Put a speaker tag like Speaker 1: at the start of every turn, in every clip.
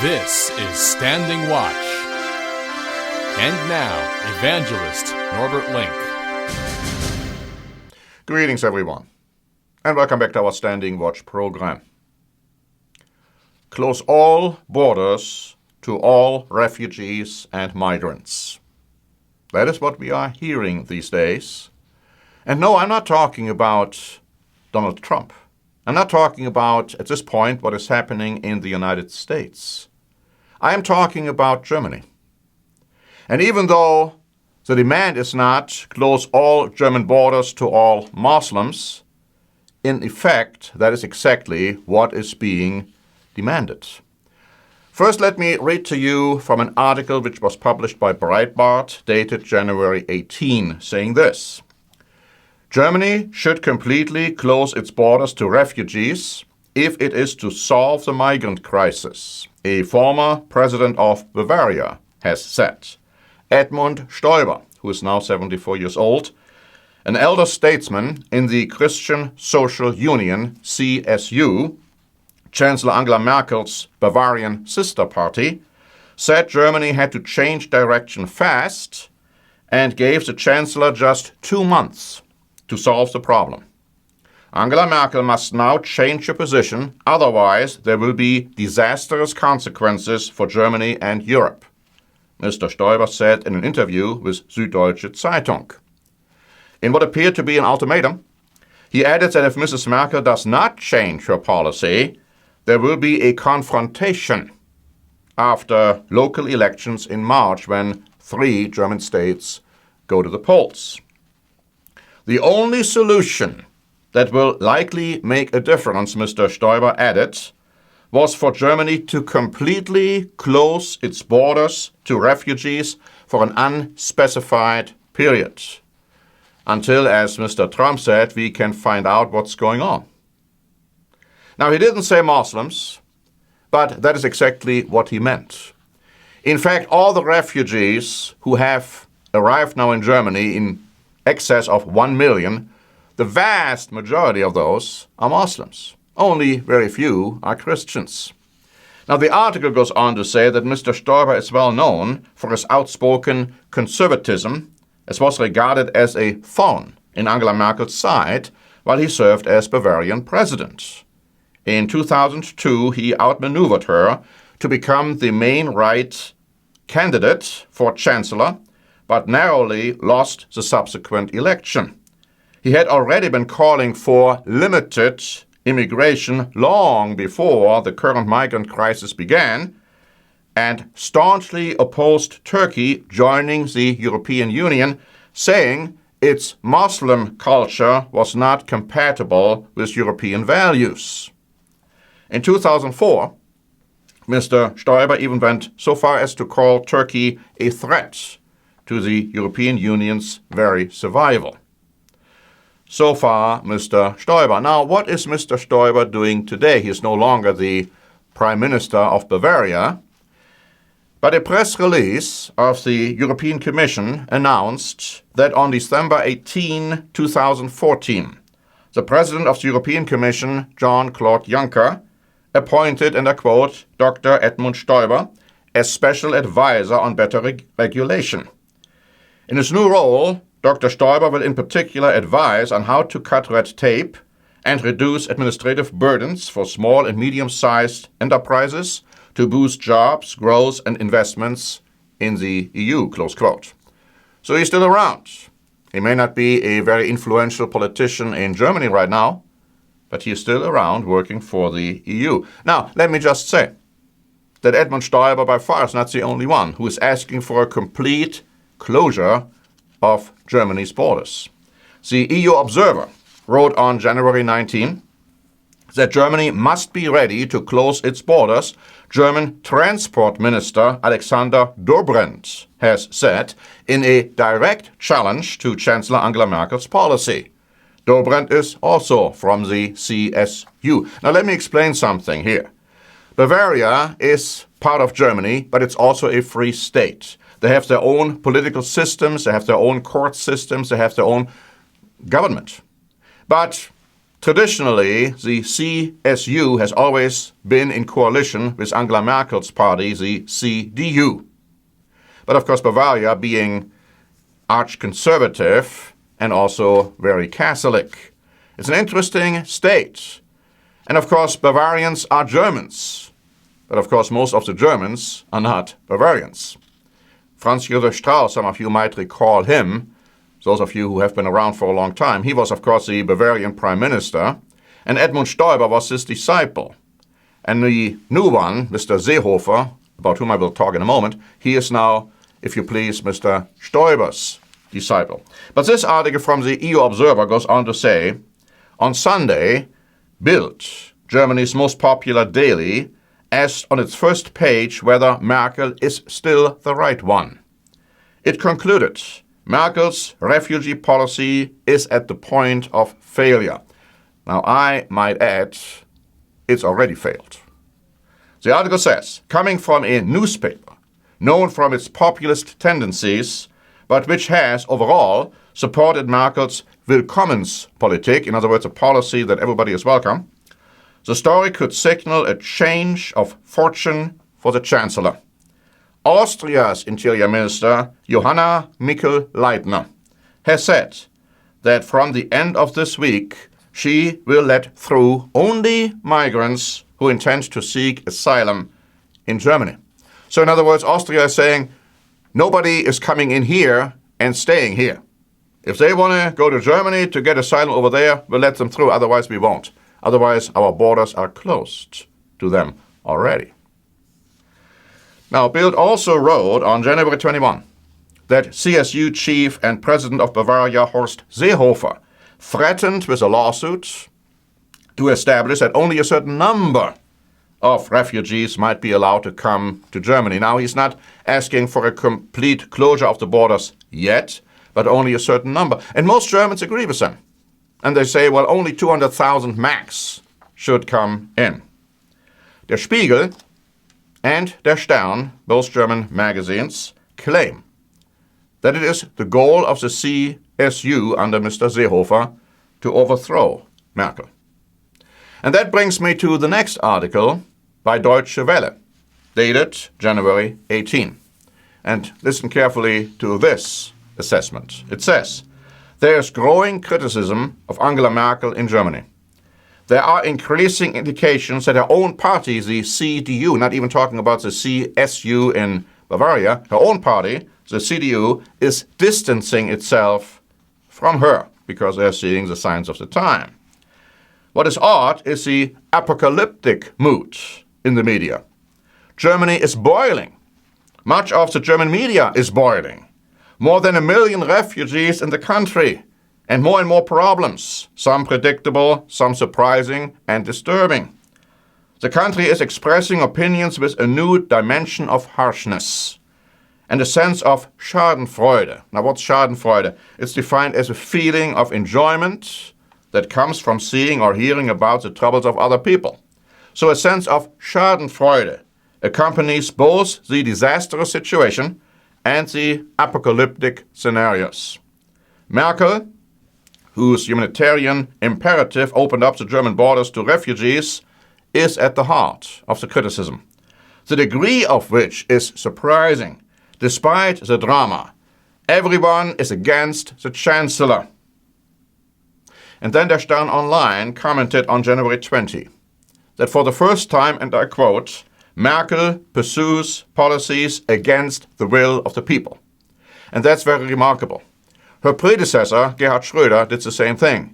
Speaker 1: This is Standing Watch. And now, Evangelist Norbert Link.
Speaker 2: Greetings, everyone, and welcome back to our Standing Watch program. Close all borders to all refugees and migrants. That is what we are hearing these days. And no, I'm not talking about Donald Trump. I'm not talking about, at this point, what is happening in the United States. I am talking about Germany. And even though the demand is not close all German borders to all Muslims, in effect, that is exactly what is being demanded. First, let me read to you from an article which was published by Breitbart, dated January 18, saying this: Germany should completely close its borders to refugees if it is to solve the migrant crisis, a former president of Bavaria has said. Edmund Stoiber, who is now 74 years old, an elder statesman in the Christian Social Union, CSU, Chancellor Angela Merkel's Bavarian sister party, said Germany had to change direction fast and gave the Chancellor just 2 months to solve the problem. Angela Merkel must now change her position, otherwise there will be disastrous consequences for Germany and Europe, Mr. Stoiber said in an interview with Süddeutsche Zeitung. In what appeared to be an ultimatum, he added that if Mrs. Merkel does not change her policy, there will be a confrontation after local elections in March when 3 German states go to the polls. The only solution that will likely make a difference, Mr. Stoiber added, was for Germany to completely close its borders to refugees for an unspecified period, until, as Mr. Trump said, we can find out what's going on. Now, he didn't say Muslims, but that is exactly what he meant. In fact, all the refugees who have arrived now in Germany in excess of 1 million, the vast majority of those are Muslims. Only very few are Christians. Now, the article goes on to say that Mr. Stoiber is well known for his outspoken conservatism, as was regarded as a thorn in Angela Merkel's side while he served as Bavarian president. In 2002, he outmaneuvered her to become the main right candidate for Chancellor, but narrowly lost the subsequent election. He had already been calling for limited immigration long before the current migrant crisis began, and staunchly opposed Turkey joining the European Union, saying its Muslim culture was not compatible with European values. In 2004, Mr. Stoiber even went so far as to call Turkey a threat to the European Union's very survival. So far, Mr. Stoiber. Now, what is Mr. Stoiber doing today? He is no longer the Prime Minister of Bavaria, but a press release of the European Commission announced that on December 18, 2014, the President of the European Commission, Jean-Claude Juncker, appointed, and I quote, Dr. Edmund Stoiber as Special Advisor on Better Regulation. In his new role, Dr. Stoiber will in particular advise on how to cut red tape and reduce administrative burdens for small and medium-sized enterprises to boost jobs, growth, and investments in the EU, close quote. So he's still around. He may not be a very influential politician in Germany right now, but he is still around working for the EU. Now, let me just say that Edmund Stoiber by far is not the only one who is asking for a complete closure of Germany's borders. The EU Observer wrote on January 19 that Germany must be ready to close its borders. German Transport Minister Alexander Dobrindt has said in a direct challenge to Chancellor Angela Merkel's policy. Dobrindt is also from the CSU. Now let me explain something here. Bavaria is part of Germany, but it's also a free state. They have their own political systems, they have their own court systems, they have their own government. But Traditionally, the CSU has always been in coalition with Angela Merkel's party, the CDU. But of course, Bavaria being arch-conservative and also very Catholic. It's an interesting state. And of course, Bavarians are Germans. But of course, most of the Germans are not Bavarians. Franz Josef Strauss, some of you might recall him, those of you who have been around for a long time. He was, of course, the Bavarian prime minister, and Edmund Stoiber was his disciple. And the new one, Mr. Seehofer, about whom I will talk in a moment, he is now, if you please, Mr. Stoiber's disciple. But this article from the EU Observer goes on to say, on Sunday, Bild, Germany's most popular daily, asked on its first page whether Merkel is still the right one. It concluded, Merkel's refugee policy is at the point of failure. Now, I might add, it's already failed. The article says, coming from a newspaper known from its populist tendencies, but which has overall supported Merkel's Willkommenspolitik, in other words, a policy that everybody is welcome, the story could signal a change of fortune for the Chancellor. Austria's Interior Minister, Johanna Mikl-Leitner, has said that from the end of this week, she will let through only migrants who intend to seek asylum in Germany. So in other words, Austria is saying, nobody is coming in here and staying here. If they want to go to Germany to get asylum over there, we'll let them through, otherwise we won't. Otherwise, our borders are closed to them already. Now, Bild also wrote on January 21 that CSU chief and president of Bavaria, Horst Seehofer, threatened with a lawsuit to establish that only a certain number of refugees might be allowed to come to Germany. Now, he's not asking for a complete closure of the borders yet, but only a certain number. And most Germans agree with them. And they say, well, only 200,000 max should come in. Der Spiegel and Der Stern, both German magazines, claim that it is the goal of the CSU under Mr. Seehofer to overthrow Merkel. And that brings me to the next article by Deutsche Welle, dated January 18. And listen carefully to this assessment. It says, there is growing criticism of Angela Merkel in Germany. There are increasing indications that her own party, the CDU, not even talking about the CSU in Bavaria, her own party, the CDU, is distancing itself from her because they're seeing the signs of the time. What is odd is the apocalyptic mood in the media. Germany is boiling. Much of the German media is boiling. More than 1 million refugees in the country, and more problems, some predictable, some surprising and disturbing. The country is expressing opinions with a new dimension of harshness and a sense of Schadenfreude. Now, what's Schadenfreude? It's defined as a feeling of enjoyment that comes from seeing or hearing about the troubles of other people. So a sense of Schadenfreude accompanies both the disastrous situation and the apocalyptic scenarios. Merkel, whose humanitarian imperative opened up the German borders to refugees, is at the heart of the criticism, the degree of which is surprising. Despite the drama, everyone is against the Chancellor. And then Der Stern Online commented on January 20 that for the first time, and I quote, Merkel pursues policies against the will of the people. And that's very remarkable. Her predecessor, Gerhard Schröder, did the same thing.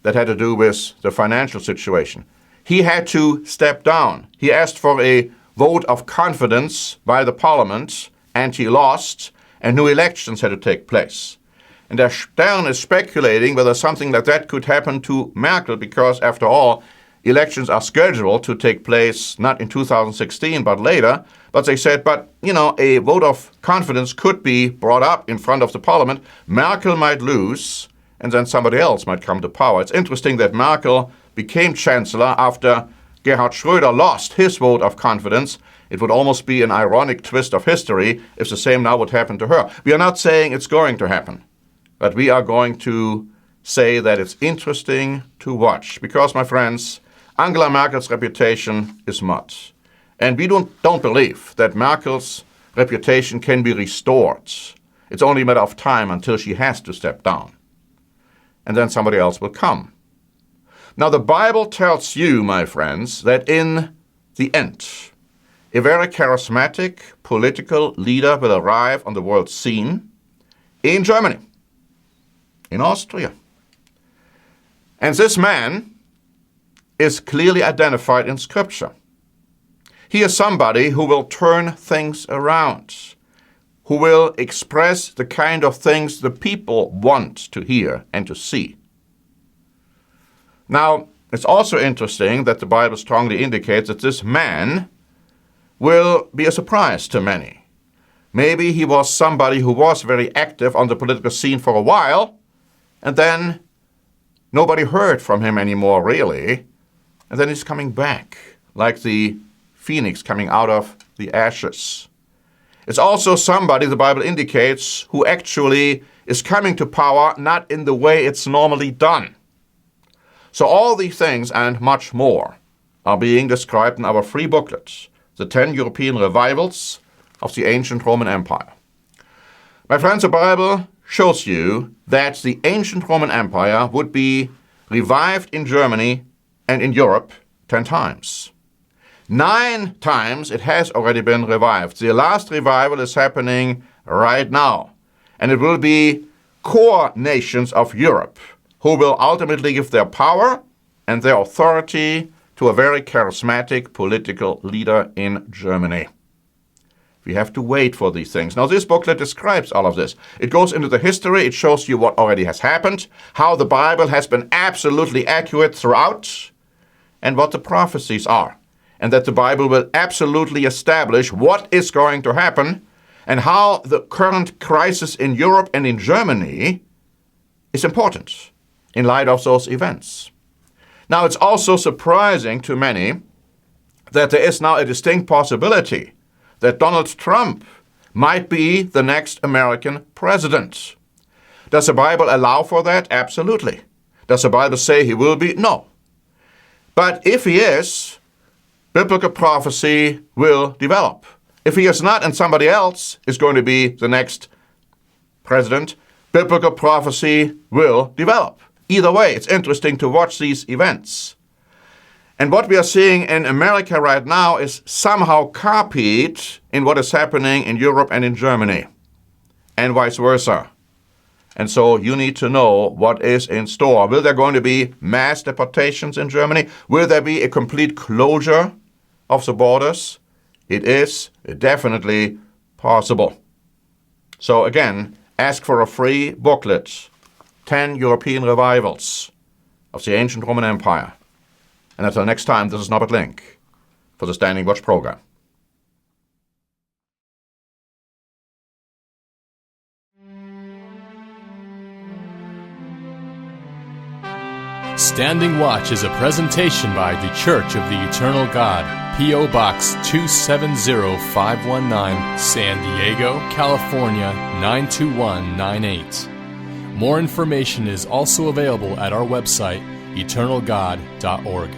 Speaker 2: That had to do with the financial situation. He had to step down. He asked for a vote of confidence by the parliament, and he lost, and new elections had to take place. And Der Stern is speculating whether something like that could happen to Merkel, because after all, elections are scheduled to take place not in 2016, but later. But they said, a vote of confidence could be brought up in front of the parliament. Merkel might lose, and then somebody else might come to power. It's interesting that Merkel became Chancellor after Gerhard Schröder lost his vote of confidence. It would almost be an ironic twist of history if the same now would happen to her. We are not saying it's going to happen, but we are going to say that it's interesting to watch because, my friends, Angela Merkel's reputation is mud. And we don't believe that Merkel's reputation can be restored. It's only a matter of time until she has to step down. And then somebody else will come. Now, the Bible tells you, my friends, that in the end, a very charismatic political leader will arrive on the world scene in Germany, in Austria. And this man is clearly identified in Scripture. He is somebody who will turn things around, who will express the kind of things the people want to hear and to see. Now, it's also interesting that the Bible strongly indicates that this man will be a surprise to many. Maybe he was somebody who was very active on the political scene for a while, and then nobody heard from him anymore, really. And then he's coming back, like the phoenix coming out of the ashes. It's also somebody, the Bible indicates, who actually is coming to power not in the way it's normally done. So all these things and much more are being described in our free booklet, The 10 European Revivals of the Ancient Roman Empire. My friends, the Bible shows you that the ancient Roman Empire would be revived in Germany and in Europe 10 times. 9 times it has already been revived. The last revival is happening right now. And it will be core nations of Europe who will ultimately give their power and their authority to a very charismatic political leader in Germany. We have to wait for these things. Now, this booklet describes all of this. It goes into the history. It shows you what already has happened, how the Bible has been absolutely accurate throughout, and what the prophecies are. And that the Bible will absolutely establish what is going to happen and how the current crisis in Europe and in Germany is important in light of those events. Now, it's also surprising to many that there is now a distinct possibility that Donald Trump might be the next American president. Does the Bible allow for that? Absolutely. Does the Bible say he will be? No. But if he is, biblical prophecy will develop. If he is not and somebody else is going to be the next president, biblical prophecy will develop. Either way, it's interesting to watch these events. And what we are seeing in America right now is somehow copied in what is happening in Europe and in Germany, and vice versa. And so you need to know what is in store. Will there going to be mass deportations in Germany? Will there be a complete closure of the borders? It is definitely possible. So again, ask for a free booklet, 10 European Revivals of the Ancient Roman Empire. And until next time, this is Norbert Link for the Standing Watch program.
Speaker 1: Standing Watch is a presentation by the Church of the Eternal God, P.O. Box 270519, San Diego, California 92198. More information is also available at our website, eternalgod.org.